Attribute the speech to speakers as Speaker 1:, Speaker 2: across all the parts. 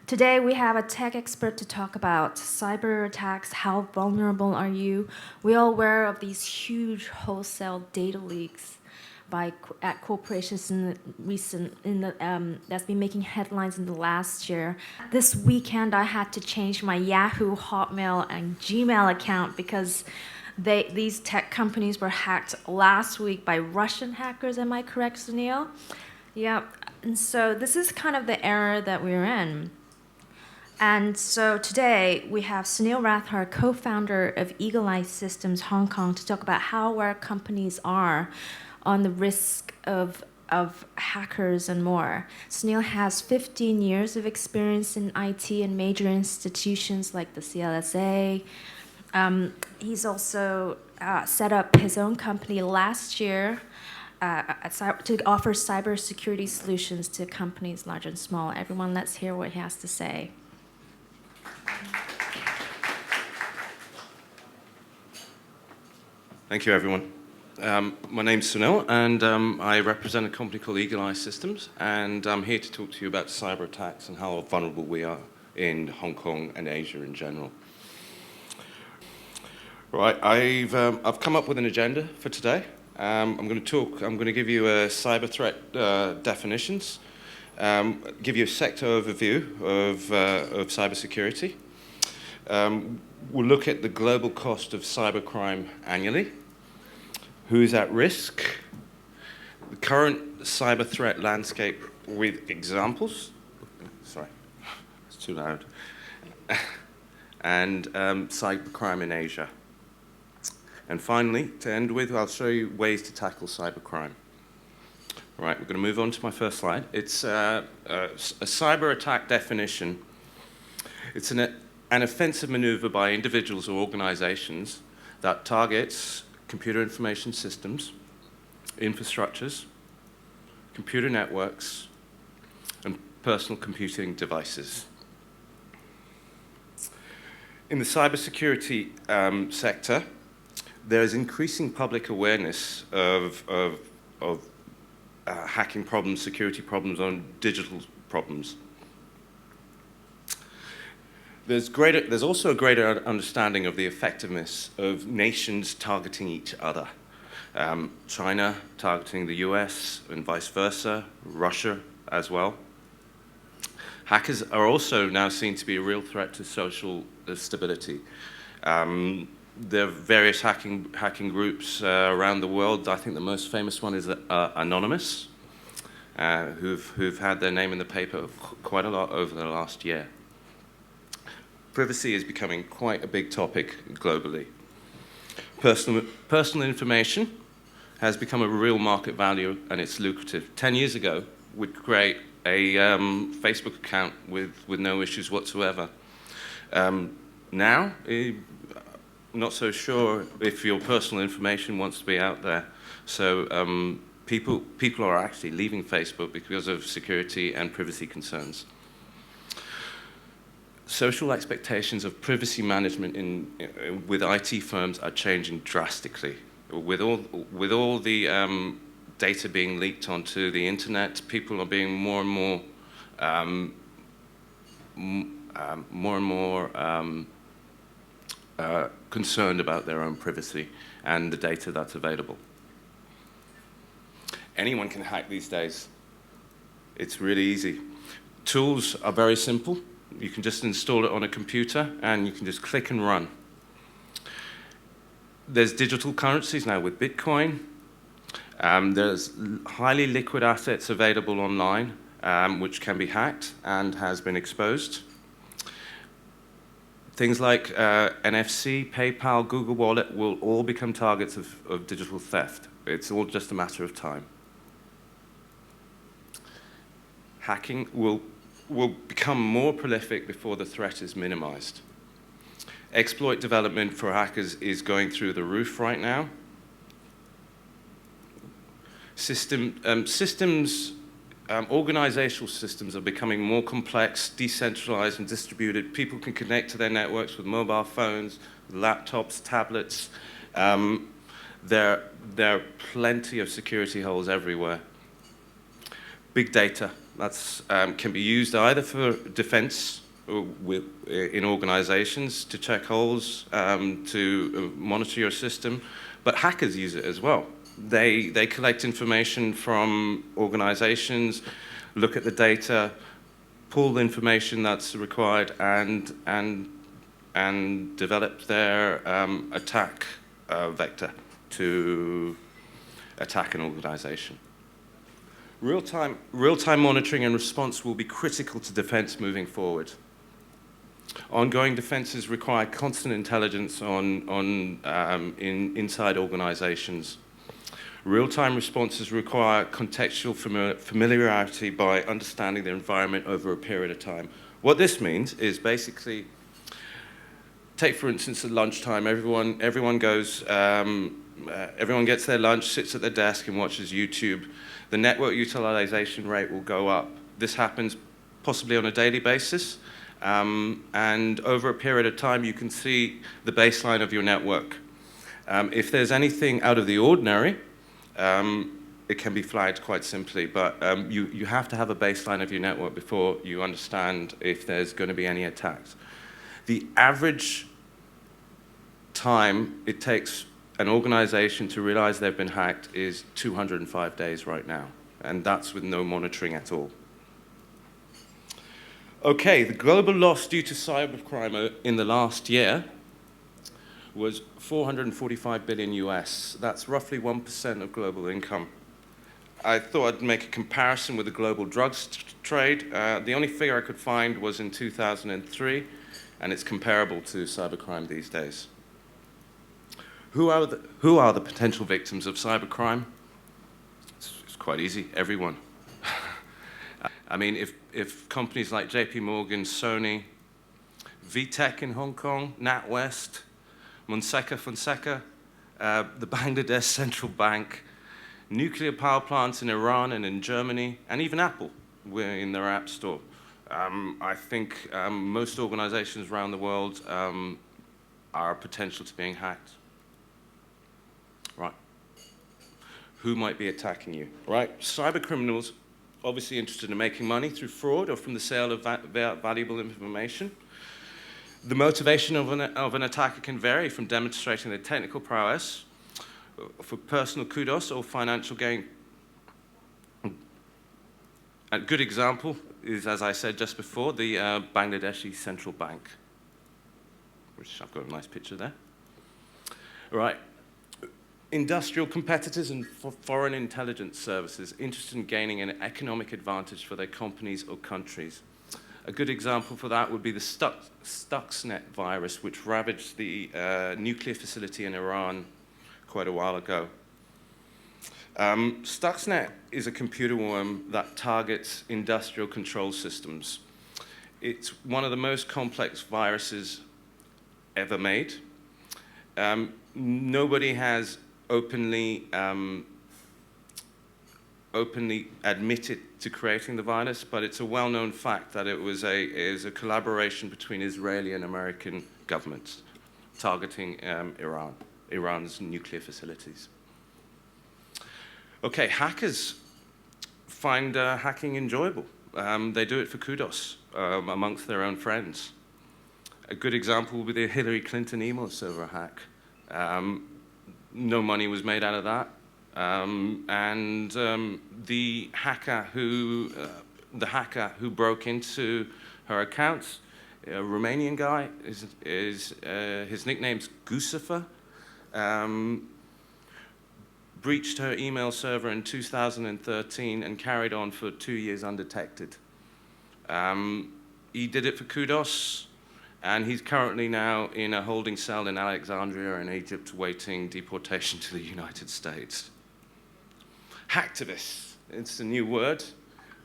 Speaker 1: Today we have a tech expert to talk about cyber attacks. How vulnerable are you? We're all aware of these huge wholesale data leaks at corporations that's been making headlines in the last year. This weekend I had to change my Yahoo, Hotmail, and Gmail account because these tech companies were hacked last week by Russian hackers. Am I correct, Sunil? Yeah. And so this is kind of the era that we're in. And so today we have Sunil Rathour, co-founder of Eagle Eye Systems Hong Kong, to talk about how our companies are on the risk of hackers and more. Sunil has 15 years of experience in IT in major institutions like the CLSA. He's also set up his own company last year to offer cybersecurity solutions to companies large and small. Everyone, let's hear what he has to say.
Speaker 2: Thank you, everyone. My name's Sunil, and I represent a company called Eagle Eye Systems, and I'm here to talk to you about cyber attacks and how vulnerable we are in Hong Kong and Asia in general. Right, I've come up with an agenda for today. I'm going to give you cyber threat definitions, give you a sector overview of cybersecurity. We'll look at the global cost of cybercrime annually, who's at risk, the current cyber threat landscape with examples. Sorry, it's too loud. And cybercrime in Asia. And finally, to end with, I'll show you ways to tackle cybercrime. All right, we're going to move on to my first slide. It's a cyber attack definition. It's an offensive maneuver by individuals or organizations that targets computer information systems, infrastructures, computer networks, and personal computing devices. In the cybersecurity sector, there is increasing public awareness of hacking problems, security problems, on digital problems. There's also a greater understanding of the effectiveness of nations targeting each other. China targeting the US and vice versa, Russia as well. Hackers are also now seen to be a real threat to social stability. There are various hacking groups around the world. I think the most famous one is Anonymous, who've had their name in the paper quite a lot over the last year. Privacy is becoming quite a big topic globally. Personal information has become a real market value, and it's lucrative. 10 years ago, we'd create a Facebook account with no issues whatsoever. Now, not so sure if your personal information wants to be out there. So people are actually leaving Facebook because of security and privacy concerns. Social expectations of privacy management with IT firms are changing drastically. With all the data being leaked onto the internet, people are being more and more concerned about their own privacy and the data that's available. Anyone can hack these days. It's really easy. Tools are very simple. You can just install it on a computer and you can just click and run. There's digital currencies now with Bitcoin. There's highly liquid assets available online which can be hacked and has been exposed. Things like NFC, PayPal, Google Wallet will all become targets of digital theft. It's all just a matter of time. Hacking will become more prolific before the threat is minimized. Exploit development for hackers is going through the roof right now. Organizational systems are becoming more complex, decentralized, and distributed. People can connect to their networks with mobile phones, laptops, tablets. There are plenty of security holes everywhere. Big data That's can be used either for defense in organizations to check holes, to monitor your system, but hackers use it as well. They collect information from organizations, look at the data, pull the information that's required, and develop their attack vector to attack an organization. Real-time monitoring and response will be critical to defense moving forward. Ongoing defenses require constant intelligence inside organizations. Real-time responses require contextual familiarity by understanding the environment over a period of time. What this means is basically, take for instance at lunchtime, everyone goes, everyone gets their lunch, sits at their desk and watches YouTube. The network utilization rate will go up. This happens possibly on a daily basis. And over a period of time, you can see the baseline of your network. If there's anything out of the ordinary, it can be flagged quite simply, but you have to have a baseline of your network before you understand if there's going to be any attacks. The average time it takes an organization to realize they've been hacked is 205 days right now, and that's with no monitoring at all. Okay, the global loss due to cybercrime in the last year was 445 billion US. That's roughly 1% of global income. I thought I'd make a comparison with the global drugs trade. The only figure I could find was in 2003, and it's comparable to cybercrime these days. Who are the potential victims of cybercrime? It's quite easy, everyone. I mean, if companies like JP Morgan, Sony, VTech in Hong Kong, NatWest, Fonseca, the Bangladesh Central Bank, nuclear power plants in Iran and in Germany, and even Apple were in their app store. I think most organizations around the world are potential to being hacked. Right. Who might be attacking you? Right. Cyber criminals obviously interested in making money through fraud or from the sale of valuable information. The motivation of an attacker can vary from demonstrating their technical prowess for personal kudos or financial gain. A good example is, as I said just before, the Bangladeshi Central Bank, which I've got a nice picture there. Right. Industrial competitors and foreign intelligence services interested in gaining an economic advantage for their companies or countries. A good example for that would be the Stuxnet virus, which ravaged the nuclear facility in Iran quite a while ago. Stuxnet is a computer worm that targets industrial control systems. It's one of the most complex viruses ever made. Nobody has openly admitted to creating the virus, but it's a well-known fact that it was a collaboration between Israeli and American governments targeting Iran's nuclear facilities. Okay, hackers find hacking enjoyable. They do it for kudos amongst their own friends. A good example would be the Hillary Clinton email server hack. No money was made out of that. The hacker who broke into her accounts, a Romanian guy, his nickname's Gusifer, breached her email server in 2013 and carried on for 2 years undetected. He did it for kudos, and he's currently now in a holding cell in Alexandria in Egypt waiting deportation to the United States. Hacktivists, it's a new word.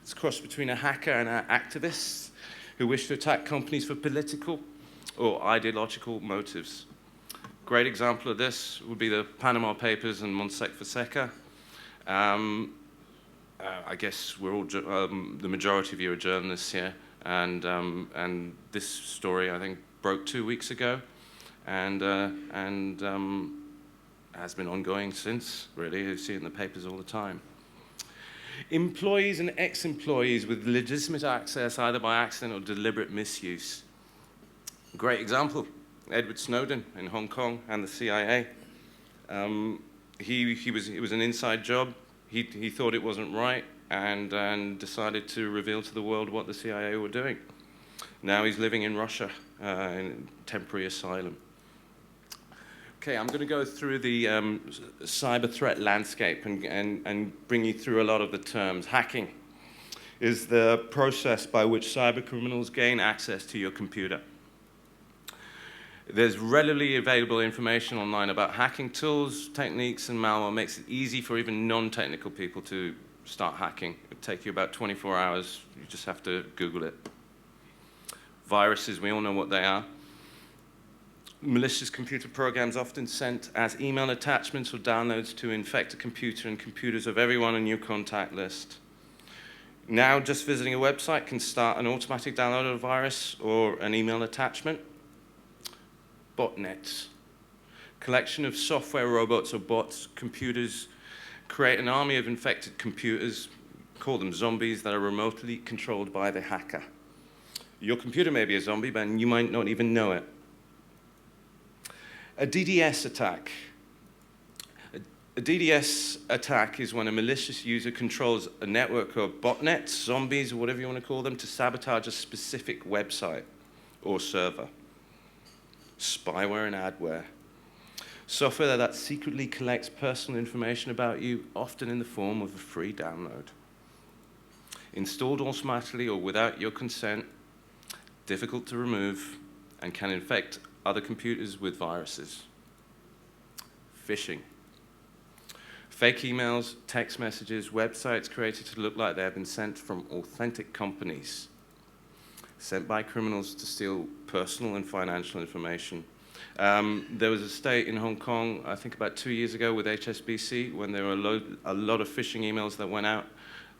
Speaker 2: It's a cross between a hacker and an activist who wish to attack companies for political or ideological motives. Great example of this would be the Panama Papers and Fonseca. I guess we're all the majority of you are journalists here, and this story I think broke 2 weeks ago, and has been ongoing since. Really, you see it in the papers all the time. Employees and ex-employees with legitimate access either by accident or deliberate misuse. Great example, Edward Snowden in Hong Kong and the CIA. It was an inside job. He thought it wasn't right and decided to reveal to the world what the CIA were doing. Now he's living in Russia in temporary asylum. Okay, I'm going to go through the cyber threat landscape and bring you through a lot of the terms. Hacking is the process by which cyber criminals gain access to your computer. There's readily available information online about hacking tools, techniques, and malware. Makes it easy for even non-technical people to start hacking. It'll take you about 24 hours. You just have to Google it. Viruses, we all know what they are. Malicious computer programs often sent as email attachments or downloads to infect a computer and computers of everyone on your contact list. Now, just visiting a website can start an automatic download of a virus or an email attachment. Botnets. Collection of software robots or bots, computers, create an army of infected computers, call them zombies, that are remotely controlled by the hacker. Your computer may be a zombie, but you might not even know it. A DDoS attack. A DDoS attack is when a malicious user controls a network of botnets, zombies, or whatever you want to call them, to sabotage a specific website or server. Spyware and adware. Software that secretly collects personal information about you, often in the form of a free download. Installed automatically or without your consent, difficult to remove, and can infect other computers with viruses. Phishing. Fake emails, text messages, websites created to look like they have been sent from authentic companies, sent by criminals to steal personal and financial information. There was a state in Hong Kong, I think about 2 years ago with HSBC, when there were a lot of phishing emails that went out.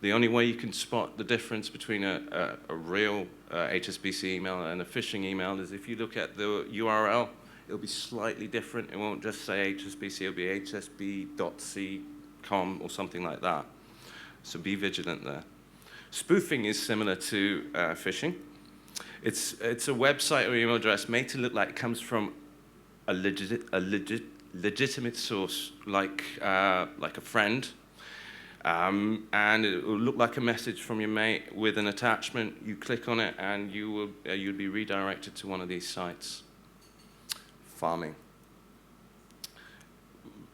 Speaker 2: The only way you can spot the difference between a real HSBC email and a phishing email is if you look at the URL, it'll be slightly different. It won't just say HSBC, it'll be hsb.c.com or something like that. So be vigilant there. Spoofing is similar to phishing. It's a website or email address made to look like it comes from a legitimate source, like a friend. And it will look like a message from your mate with an attachment. You click on it and you'll be redirected to one of these sites. Farming.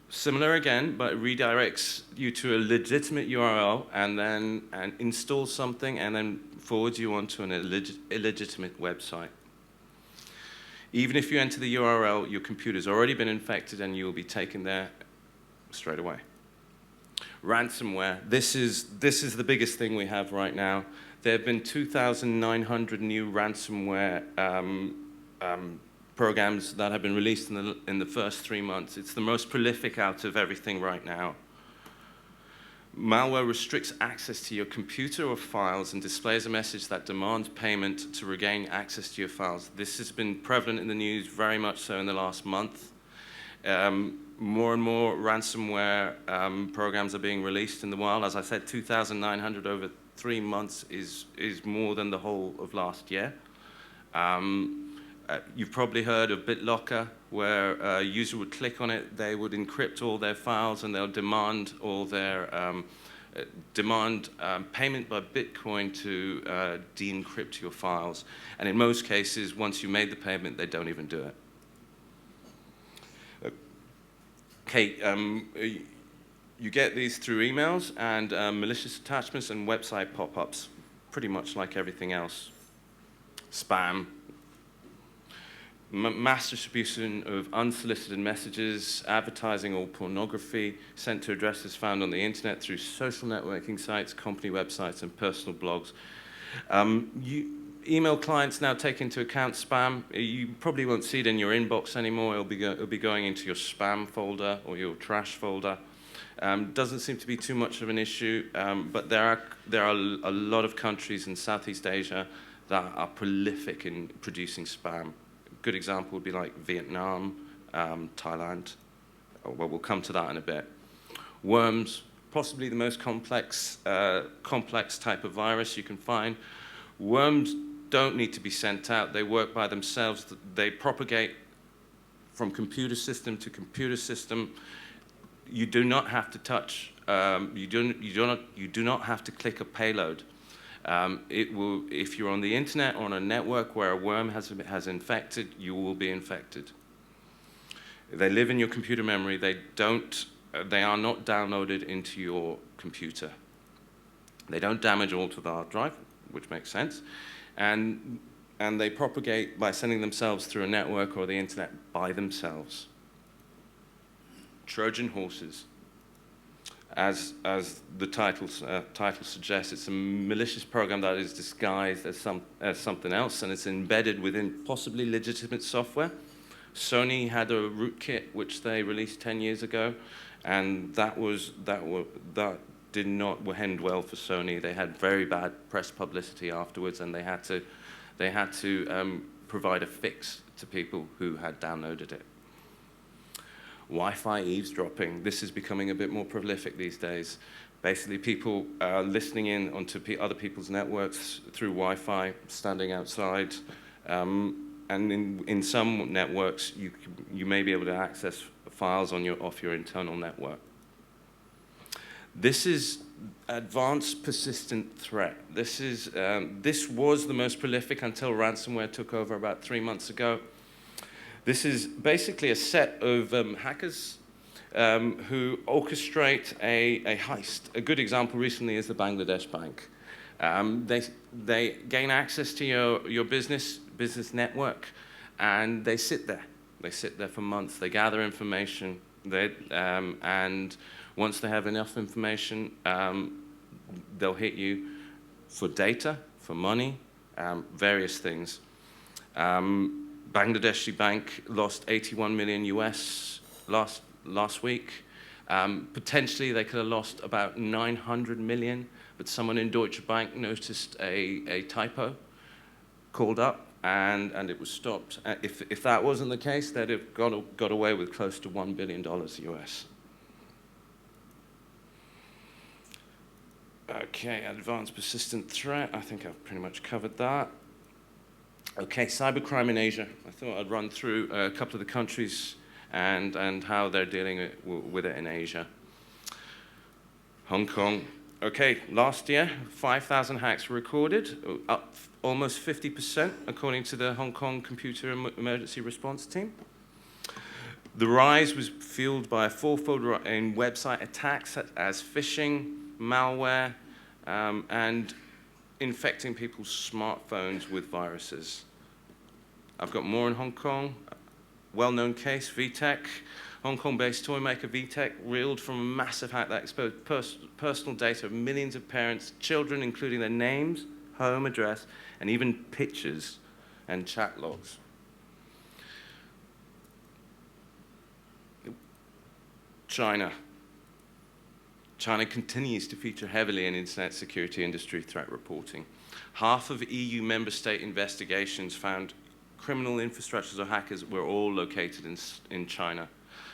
Speaker 2: Similar again, but it redirects you to a legitimate URL and installs something and then forwards you onto an illegitimate website. Even if you enter the URL, your computer's already been infected and you'll be taken there straight away. Ransomware. This is the biggest thing we have right now. There have been 2,900 new ransomware programs that have been released in the first 3 months. It's the most prolific out of everything right now. Malware restricts access to your computer or files and displays a message that demands payment to regain access to your files. This has been prevalent in the news very much so in the last month. More and more ransomware programs are being released in the wild. As I said, 2,900 over 3 months is more than the whole of last year. You've probably heard of BitLocker, where a user would click on it, they would encrypt all their files, and they'll demand all their payment by Bitcoin to de-encrypt your files. And in most cases, once you made the payment, they don't even do it. Okay, you get these through emails and malicious attachments and website pop-ups, pretty much like everything else. Spam. Mass distribution of unsolicited messages, advertising or pornography sent to addresses found on the internet through social networking sites, company websites, and personal blogs. Email clients now take into account spam. You probably won't see it in your inbox anymore. It'll be going into your spam folder or your trash folder. Doesn't seem to be too much of an issue, but there are a lot of countries in Southeast Asia that are prolific in producing spam. A good example would be like Vietnam, Thailand. Well, we'll come to that in a bit. Worms, possibly the most complex type of virus you can find. Worms don't need to be sent out. They work by themselves. They propagate from computer system to computer system. You do not have to touch. You do not have to click a payload. It will, if you're on the internet or on a network where a worm has infected, you will be infected. They live in your computer memory. They are not downloaded into your computer. They don't damage all to the hard drive, which makes sense, and they propagate by sending themselves through a network or the internet by themselves. Trojan Horses. As the title suggests, it's a malicious program that is disguised as something else, and it's embedded within possibly legitimate software. Sony had a rootkit which they released 10 years ago, and that did not end well for Sony. They had very bad press publicity afterwards, and they had to provide a fix to people who had downloaded it. Wi-Fi eavesdropping. This is becoming a bit more prolific these days. Basically, people listening in onto other people's networks through Wi-Fi, standing outside. And in some networks, you may be able to access files off your internal network. This is advanced persistent threat. This was the most prolific until ransomware took over about 3 months ago. This is basically a set of hackers who orchestrate a heist. A good example recently is the Bangladesh bank. They gain access to your business network, and they sit there. They sit there for months. They gather information, and once they have enough information, they'll hit you for data, for money, various things. Bangladeshi bank lost 81 million US last week. Potentially, they could have lost about 900 million, but someone in Deutsche Bank noticed a typo, called up, and it was stopped. If that wasn't the case, they'd have got away with close to $1 billion US. Okay, advanced persistent threat. I think I've pretty much covered that. Okay, cybercrime in Asia. I thought I'd run through a couple of the countries and how they're dealing with it in Asia. Hong Kong. Okay, last year, 5,000 hacks were recorded, up almost 50%, according to the Hong Kong Computer Emergency Response Team. The rise was fueled by a fourfold rise in website attacks as phishing, malware, and infecting people's smartphones with viruses. I've got more in Hong Kong. Well-known case, VTech. Hong Kong-based toy maker VTech reeled from a massive hack that exposed personal data of millions of parents, children, including their names, home address, and even pictures and chat logs. China. China continues to feature heavily in internet security industry threat reporting. Half of EU member state investigations found criminal infrastructures or hackers were all located in China.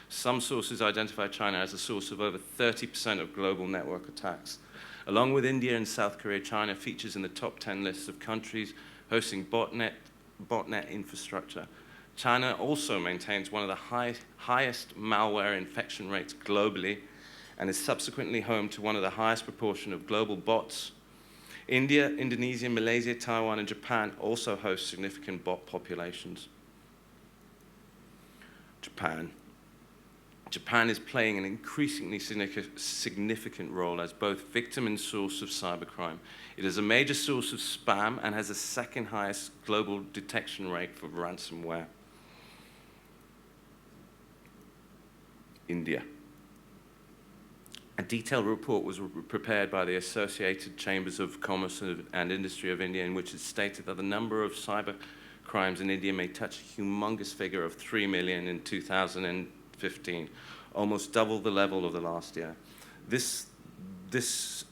Speaker 2: Some sources identify China as a source of over 30% of global network attacks. Along with India and South Korea, China features in the top 10 lists of countries hosting botnet infrastructure. China also maintains one of the highest malware infection rates globally, and is subsequently home to one of the highest proportion of global bots. India, Indonesia, Malaysia, Taiwan, and Japan also host significant bot populations. Japan. Japan is playing an increasingly significant role as both victim and source of cybercrime. It is a major source of spam and has the second highest global detection rate for ransomware. India. A detailed report was prepared by the Associated Chambers of Commerce and Industry of India, in which it stated that the number of cyber crimes in India may touch a humongous figure of 3 million in 2015, almost double the level of the last year. This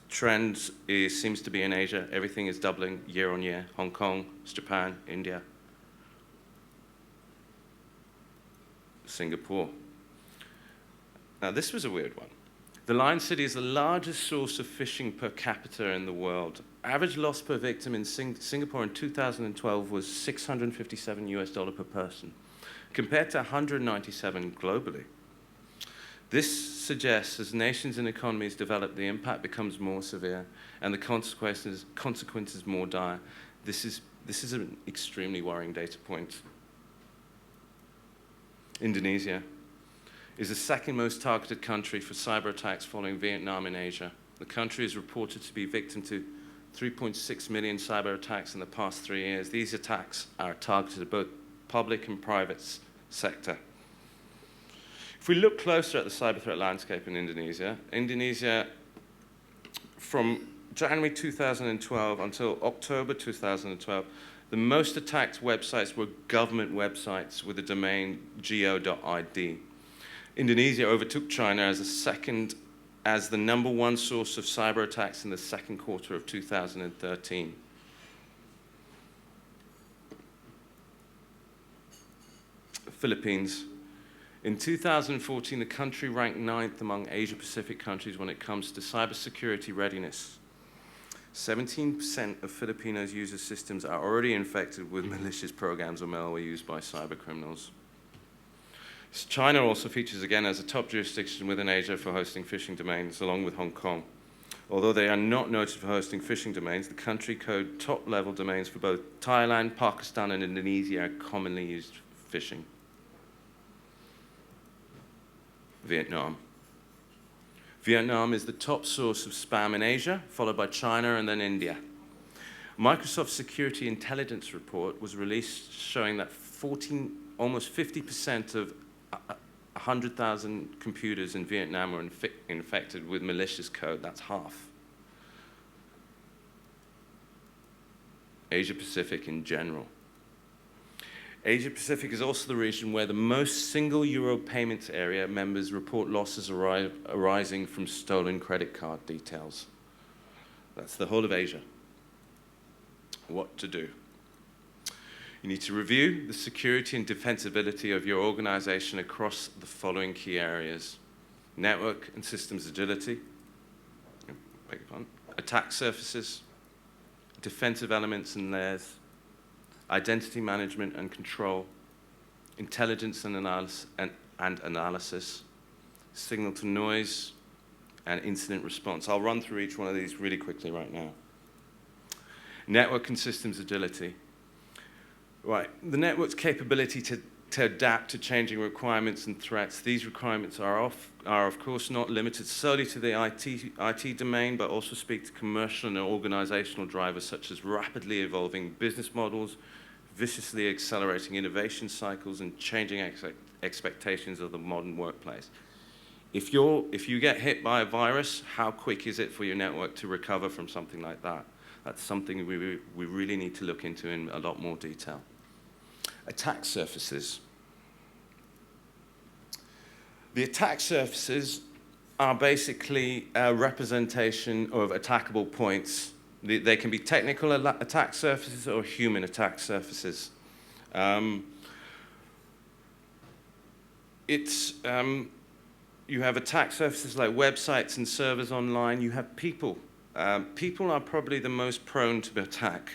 Speaker 2: trend seems to be in Asia. Everything is doubling year on year. Hong Kong, Japan, India, Singapore. Now, this was a weird one. The Lion City is the largest source of phishing per capita in the world. Average loss per victim in Singapore in 2012 was $657 per person, compared to 197 globally. This suggests as nations and economies develop, the impact becomes more severe and the consequences more dire. This is an extremely worrying data point. Indonesia is the second most targeted country for cyber attacks following Vietnam in Asia. The country is reported to be victim to 3.6 million cyber attacks in the past 3 years. These attacks are targeted at both public and private sector. If we look closer at the cyber threat landscape in Indonesia, from January 2012 until October 2012, the most attacked websites were government websites with the domain go.id. Indonesia overtook China as the #1 source of cyber attacks in the second quarter of 2013. Philippines. In 2014, the country ranked 9th among Asia-Pacific countries when it comes to cybersecurity readiness. 17% of Filipinos' user systems are already infected with malicious programs or malware used by cybercriminals. China also features again as a top jurisdiction within Asia for hosting phishing domains, along with Hong Kong. Although they are not noted for hosting phishing domains, the country code top-level domains for both Thailand, Pakistan, and Indonesia are commonly used for phishing. Vietnam. Vietnam is the top source of spam in Asia, followed by China and then India. Microsoft's Security Intelligence Report was released showing that almost 50% of 100,000 computers in Vietnam were infected with malicious code. That's half. Asia-Pacific in general. Asia-Pacific is also the region where the most single euro payments area members report losses arising from stolen credit card details. That's the whole of Asia. What to do? You need to review the security and defensibility of your organization across the following key areas: network and systems agility, attack surfaces, defensive elements and layers, identity management and control, intelligence and analysis, signal to noise, and incident response. I'll run through each one of these really quickly right now. Network and systems agility. Right, the network's capability to adapt to changing requirements and threats. These requirements are of course not limited solely to the IT domain, but also speak to commercial and organizational drivers such as rapidly evolving business models, viciously accelerating innovation cycles, and changing expectations of the modern workplace. If you get hit by a virus, how quick is it for your network to recover from something like that? That's something we really need to look into in a lot more detail. Attack surfaces. The attack surfaces are basically a representation of attackable points. They can be technical attack surfaces or human attack surfaces. You have attack surfaces like websites and servers online. You have people. People are probably the most prone to attack.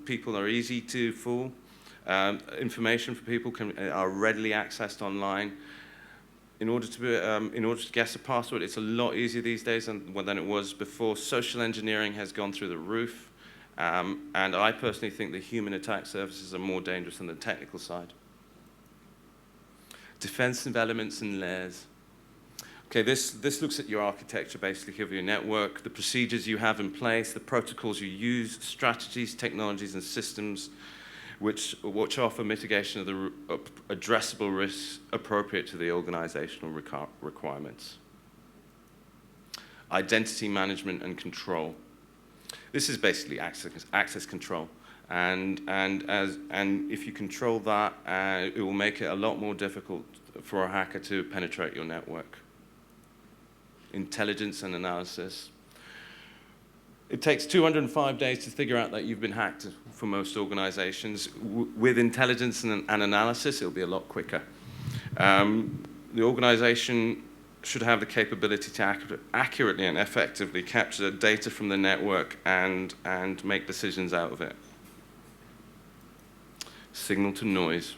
Speaker 2: People are easy to fool. Information for people are readily accessed online. In order to guess a password, it's a lot easier these days than it was before. Social engineering has gone through the roof, and I personally think the human attack surfaces are more dangerous than the technical side. Defensive elements and layers. Okay, this looks at your architecture, basically, of your network, the procedures you have in place, the protocols you use, strategies, technologies, and systems which offer mitigation of the addressable risks appropriate to the organizational requirements. Identity management and control. This is basically access control. And if you control that, it will make it a lot more difficult for a hacker to penetrate your network. Intelligence and analysis. It takes 205 days to figure out that you've been hacked for most organizations. With intelligence and analysis, it'll be a lot quicker. The organization should have the capability to accurately and effectively capture data from the network and make decisions out of it. Signal to noise.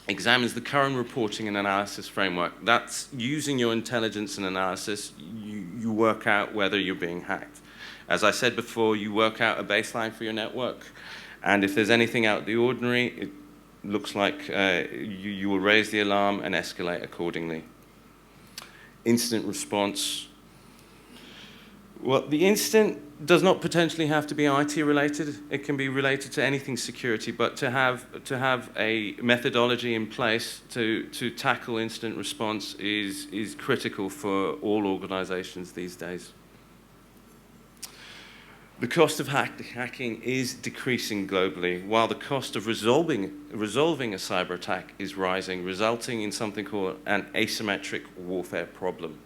Speaker 2: Examines the current reporting and analysis framework. That's using your intelligence and analysis, you work out whether you're being hacked. As I said before, you work out a baseline for your network, and if there's anything out of the ordinary, it looks like you will raise the alarm and escalate accordingly. Incident response. Well, the incident does not potentially have to be IT related. It can be related to anything security, but to have a methodology in place to tackle incident response is critical for all organizations these days. The cost of hacking is decreasing globally, while the cost of resolving a cyber attack is rising, resulting in something called an asymmetric warfare problem.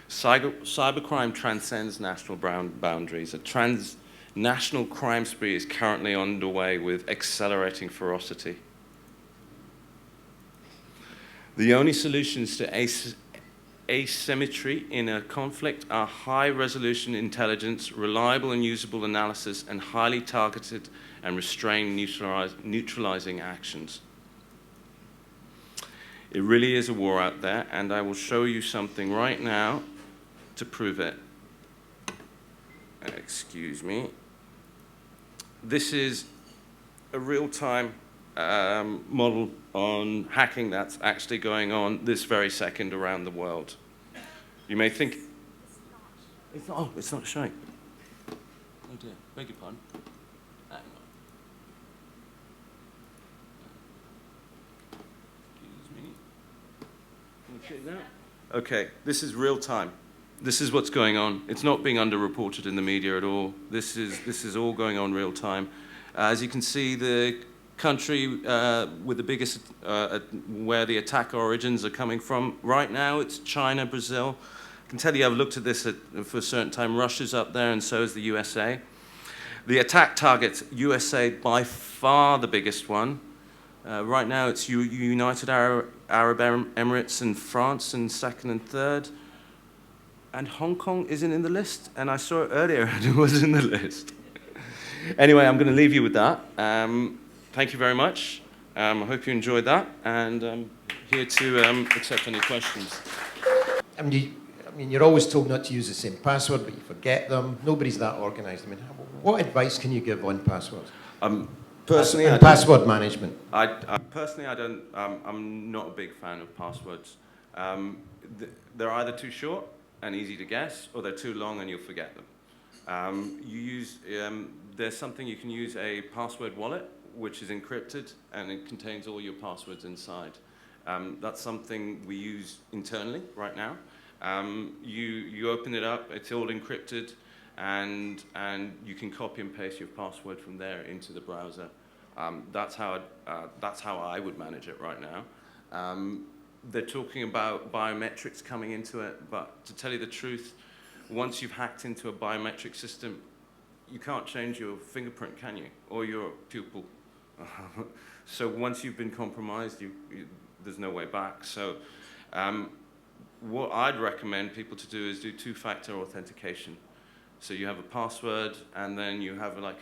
Speaker 2: Cybercrime transcends national boundaries. A transnational crime spree is currently underway with accelerating ferocity. The only solutions to asymmetry in a conflict are high-resolution intelligence, reliable and usable analysis, and highly targeted and restrained neutralizing actions. It really is a war out there, and I will show you something right now to prove it. Excuse me. This is a real-time model on hacking that's actually going on this very second around the world. You may think it's not showing. Oh dear, beg your pardon. Hang on. Excuse me. Can you see that? Okay, this is real time. This is what's going on. It's not being underreported in the media at all. This is all going on real time. As you can see, the country with the biggest, where the attack origins are coming from right now, it's China, Brazil. I can tell you I've looked at this for a certain time. Russia's up there, and so is the USA. The attack targets, USA by far the biggest one. Right now it's United Arab Emirates and France in second and third. And Hong Kong isn't in the list, and I saw it earlier and it was in the list. Anyway, I'm going to leave you with that. Thank you very much. I hope you enjoyed that, and I'm here to accept any questions.
Speaker 3: I mean, you're always told not to use the same password, but you forget them. Nobody's that organized. I mean, what advice can you give on passwords?
Speaker 2: Personally,
Speaker 3: and password management.
Speaker 2: Personally, I'm not a big fan of passwords. They're either too short and easy to guess, or they're too long and you'll forget them. There's something you can use, a password wallet, which is encrypted, and it contains all your passwords inside. That's something we use internally right now. You open it up, it's all encrypted, and you can copy and paste your password from there into the browser. That's how I would manage it right now. They're talking about biometrics coming into it, but to tell you the truth, once you've hacked into a biometric system, you can't change your fingerprint, can you? Or your pupil. So once you've been compromised, there's no way back. So what I'd recommend people to do is do two-factor authentication. So you have a password, and then you have like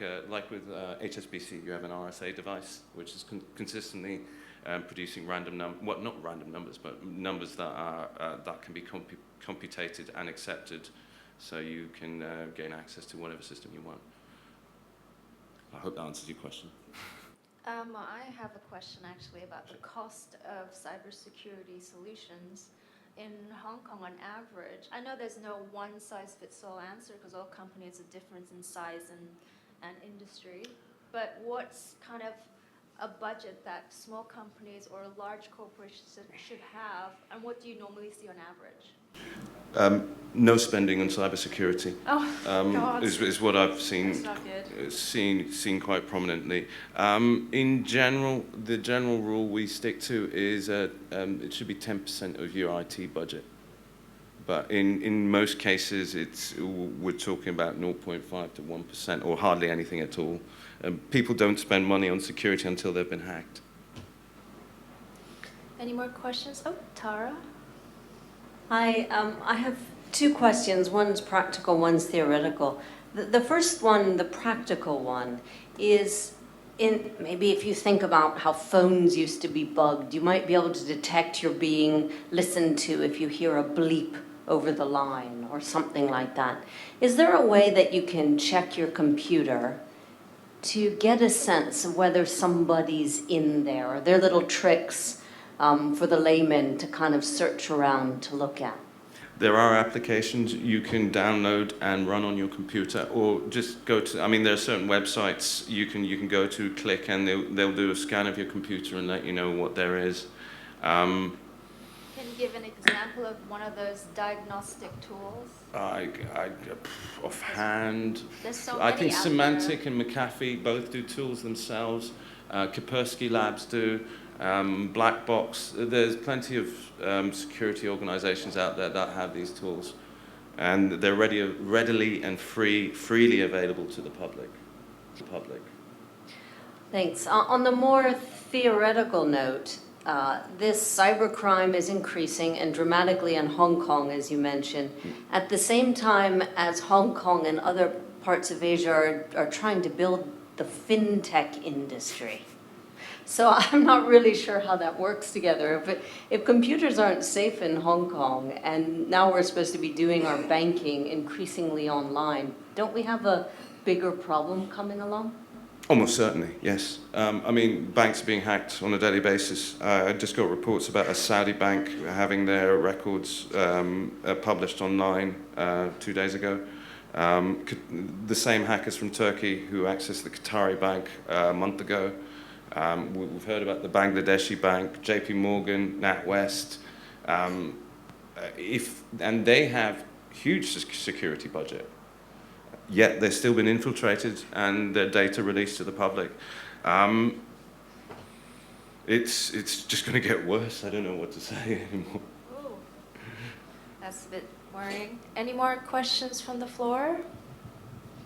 Speaker 2: with HSBC, you have an RSA device, which is consistently producing not random numbers, but numbers that are that can be computated and accepted, so you can gain access to whatever system you want. I hope that answers your question.
Speaker 1: I have a question actually about the cost of cybersecurity solutions in Hong Kong on average. I know there's no one-size-fits-all answer because all companies are different in size and industry, but what's kind of a budget that small companies or large corporations should have, and what do you normally see on average?
Speaker 2: No spending on cybersecurity.
Speaker 1: Oh, God.
Speaker 2: Is what I've
Speaker 1: That's not good.
Speaker 2: seen quite prominently. In general, the general rule we stick to is it should be 10% of your IT budget. But in most cases, we're talking about 0.5 to 1%, or hardly anything at all. People don't spend money on security until they've been hacked.
Speaker 1: Any more questions? Oh, Tara.
Speaker 4: Hi, I have two questions. One's practical, one's theoretical. The first one, the practical one, is maybe if you think about how phones used to be bugged, you might be able to detect you're being listened to if you hear a bleep over the line or something like that. Is there a way that you can check your computer to get a sense of whether somebody's in there? Are there little tricks for the layman to kind of search around to look at?
Speaker 2: There are applications you can download and run on your computer, or just go to, I mean, there are certain websites you can go to, click, and they'll do a scan of your computer and let you know what there is.
Speaker 1: Can you give an example of one of those diagnostic tools?
Speaker 2: Offhand,
Speaker 1: There's so
Speaker 2: I
Speaker 1: many
Speaker 2: think
Speaker 1: out
Speaker 2: Symantec
Speaker 1: there.
Speaker 2: and McAfee both do tools themselves. Kaspersky Labs do. Black Box. There's plenty of security organizations out there that have these tools, and they're readily and freely available to the public.
Speaker 4: Thanks. On the more theoretical note, this cybercrime is increasing and dramatically in Hong Kong, as you mentioned, at the same time as Hong Kong and other parts of Asia are trying to build the fintech industry. So I'm not really sure how that works together. If computers aren't safe in Hong Kong, and now we're supposed to be doing our banking increasingly online, don't we have a bigger problem coming along?
Speaker 2: Almost certainly, yes. I mean, banks are being hacked on a daily basis. I just got reports about a Saudi bank having their records published online 2 days ago. The same hackers from Turkey who accessed the Qatari bank a month ago. We've heard about the Bangladeshi bank, JP Morgan, NatWest, and they have huge security budget. Yet they've still been infiltrated and their data released to the public. It's just going to get worse. I don't know what to say anymore.
Speaker 1: Ooh, that's a bit worrying. Any more questions from the floor?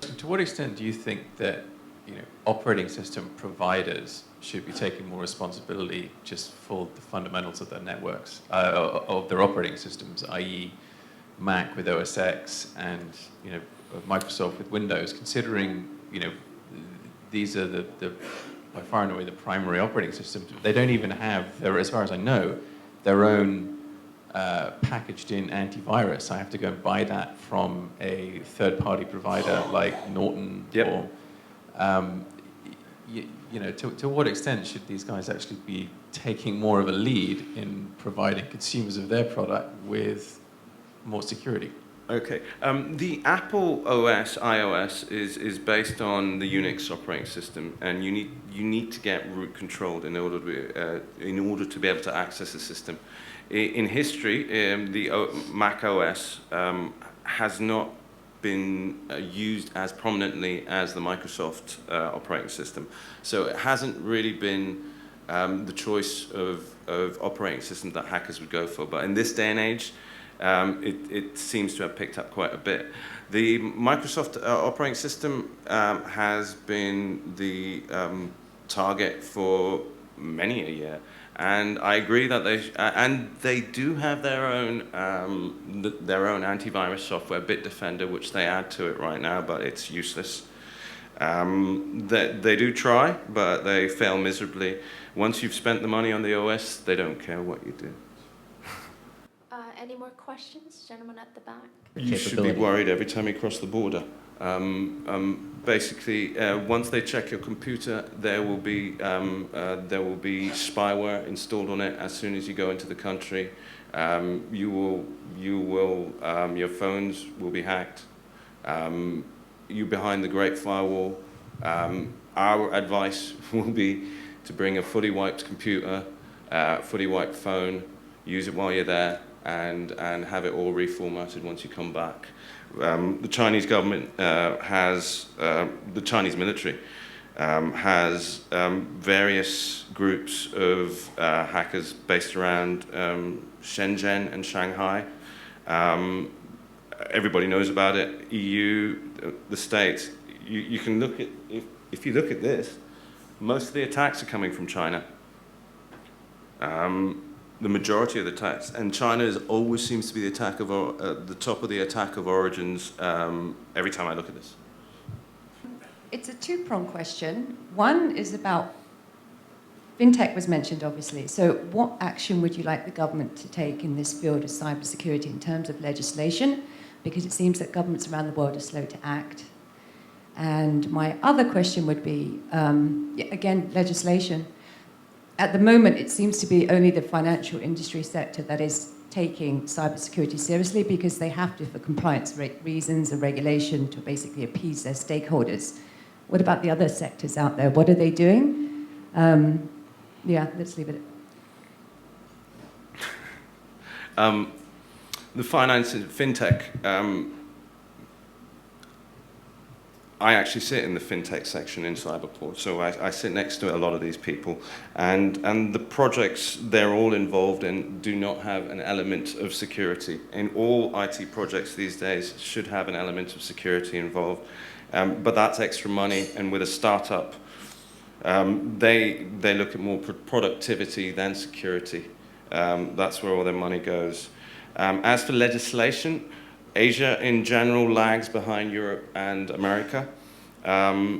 Speaker 5: To what extent do you think that operating system providers should be taking more responsibility just for the fundamentals of their networks, of their operating systems, i.e. Mac with OS X and Microsoft with Windows, considering these are the by far and away the primary operating systems. They don't even have, as far as I know, their own packaged in antivirus. I have to go and buy that from a third-party provider like Norton.
Speaker 2: Yep.
Speaker 5: Or to what extent should these guys actually be taking more of a lead in providing consumers of their product with more security?
Speaker 2: Okay. The Apple OS, iOS, is based on the Unix operating system, and you need to get root controlled in order to be able to access the system. In history, the Mac OS has not been used as prominently as the Microsoft operating system, so it hasn't really been the choice of operating system that hackers would go for. But in this day and age, it seems to have picked up quite a bit. The Microsoft operating system has been the target for many a year, and I agree that they do have their own antivirus software, Bitdefender, which they add to it right now, but it's useless. They do try, but they fail miserably. Once you've spent the money on the OS, they don't care what you do.
Speaker 1: Any more questions? Gentleman at the back.
Speaker 2: You should be worried every time you cross the border. Basically, once they check your computer, there will be spyware installed on it as soon as you go into the country. Your phones will be hacked. You're behind the Great Firewall. Our advice will be to bring a fully wiped computer, fully wiped phone, use it while you're there, and have it all reformatted once you come back. The Chinese government the Chinese military has various groups of hackers based around Shenzhen and Shanghai. Everybody knows about it. EU, the States. You can look at, if you look at this, most of the attacks are coming from China. the majority of the attacks. And China always seems to be the top of the attack of origins every time I look at this.
Speaker 6: It's a two-pronged question. One is about fintech was mentioned, obviously. So what action would you like the government to take in this field of cybersecurity in terms of legislation? Because it seems that governments around the world are slow to act. And my other question would be, again, legislation. At the moment, it seems to be only the financial industry sector that is taking cybersecurity seriously because they have to, for compliance reasons and regulation, to basically appease their stakeholders. What about the other sectors out there? What are they doing? Yeah, let's leave it at
Speaker 2: The finance and fintech, I actually sit in the fintech section in Cyberport, so I sit next to a lot of these people, and the projects they're all involved in do not have an element of security. And all IT projects these days should have an element of security involved, but that's extra money, and with a startup, they look at more productivity than security. That's where all their money goes. As for legislation, Asia in general lags behind Europe and America. Hong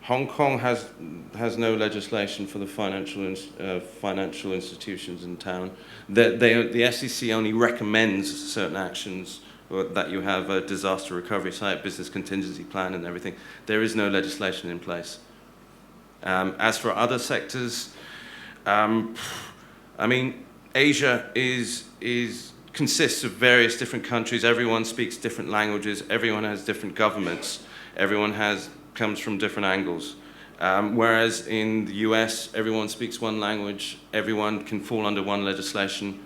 Speaker 2: Kong has no legislation for the financial institutions in town. The SEC only recommends certain actions, that you have a disaster recovery site, business contingency plan and everything. There is no legislation in place. As for other sectors, I mean, Asia consists of various different countries. Everyone speaks different languages. Everyone has different governments. Everyone comes from different angles. Whereas in the US, everyone speaks one language. Everyone can fall under one legislation.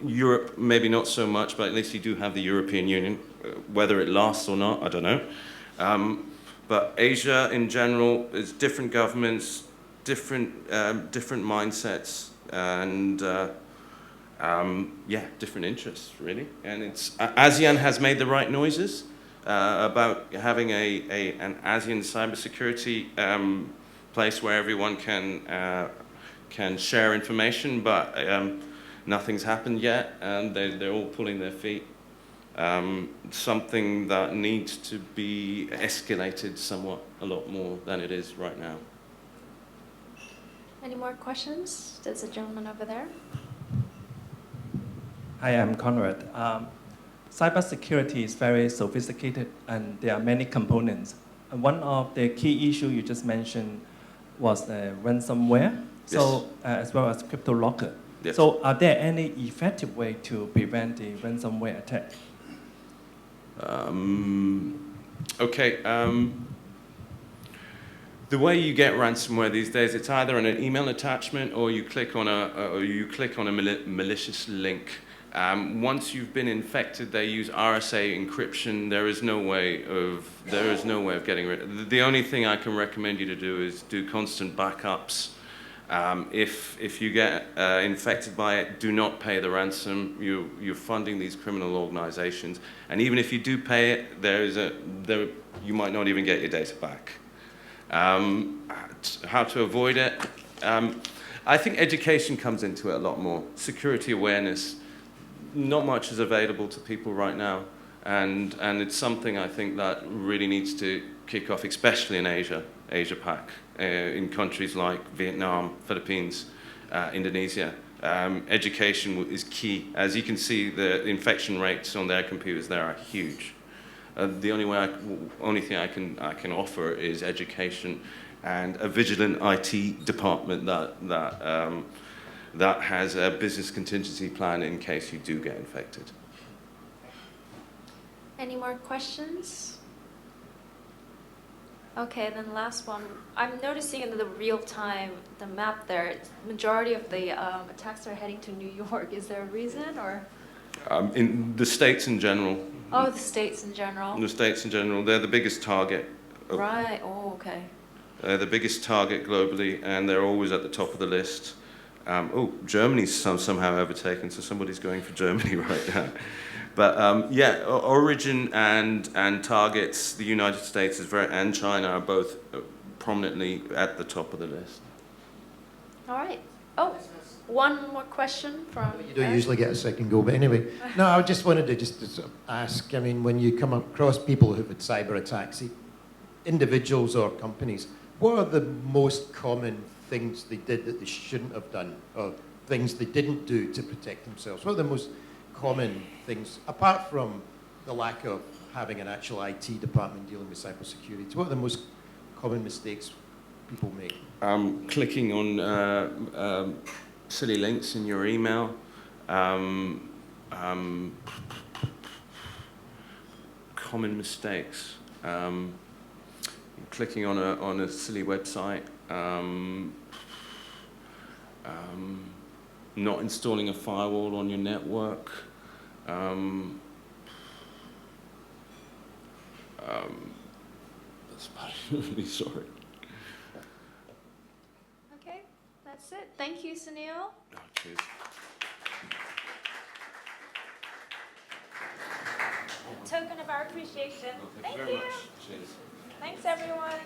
Speaker 2: Europe, maybe not so much, but at least you do have the European Union. Whether it lasts or not, I don't know. But Asia in general is different governments, different mindsets, and different interests, really. And ASEAN has made the right noises about having an ASEAN cybersecurity place where everyone can share information, but nothing's happened yet, and they're all pulling their feet. Something that needs to be escalated somewhat, a lot more than it is right now.
Speaker 1: Any more questions? There's a gentleman over there.
Speaker 7: Hi, I'm Conrad. Cybersecurity is very sophisticated and there are many components. And one of the key issues you just mentioned was ransomware, so as well as crypto locker.
Speaker 2: Yes.
Speaker 7: So are there any effective way to prevent the ransomware attack?
Speaker 2: The way you get ransomware these days, it's either an email attachment or you click on a malicious link. Once you've been infected, they use RSA encryption. There is no way of getting rid of it. The only thing I can recommend you to do is do constant backups. If you get infected by it, do not pay the ransom. You're funding these criminal organizations, and even if you do pay it, you might not even get your data back. How to avoid it? I think education comes into it a lot more. Security awareness. Not much is available to people right now, and it's something I think that really needs to kick off, especially in Asia-Pac, in countries like Vietnam, Philippines, Indonesia. Education is key. As you can see, the infection rates on their computers there are huge. The only thing I can offer is education and a vigilant IT department that has a business contingency plan in case you do get infected.
Speaker 1: Any more questions? Okay, then last one. I'm noticing in the real-time, the map there, majority of the attacks are heading to New York. Is there a reason, or?
Speaker 2: In the States in general.
Speaker 1: Oh, the States in general.
Speaker 2: The States in general, they're the biggest target.
Speaker 1: Right, oh, okay.
Speaker 2: They're the biggest target globally, and they're always at the top of the list. Germany's somehow overtaken, so somebody's going for Germany right now. But origin and targets, the United States and China are both prominently at the top of the list.
Speaker 1: All right. Oh, one more question from.
Speaker 3: You don't
Speaker 1: Eric?
Speaker 3: usually get a second go, but anyway. No, I just wanted to sort of ask, I mean, when you come across people who've had cyber attacks, individuals or companies, what are the most common things they did that they shouldn't have done, or things they didn't do to protect themselves? What are the most common things, apart from the lack of having an actual IT department dealing with cybersecurity? What are the most common mistakes people make?
Speaker 2: Clicking on silly links in your email. Common mistakes. Clicking on a silly website. Not installing a firewall on your network. That's about it. Really sorry.
Speaker 1: Okay, that's it. Thank you, Sunil.
Speaker 2: Oh, cheers.
Speaker 1: A token of our appreciation.
Speaker 2: Well, thank you very much. Cheers.
Speaker 1: Thanks, everyone.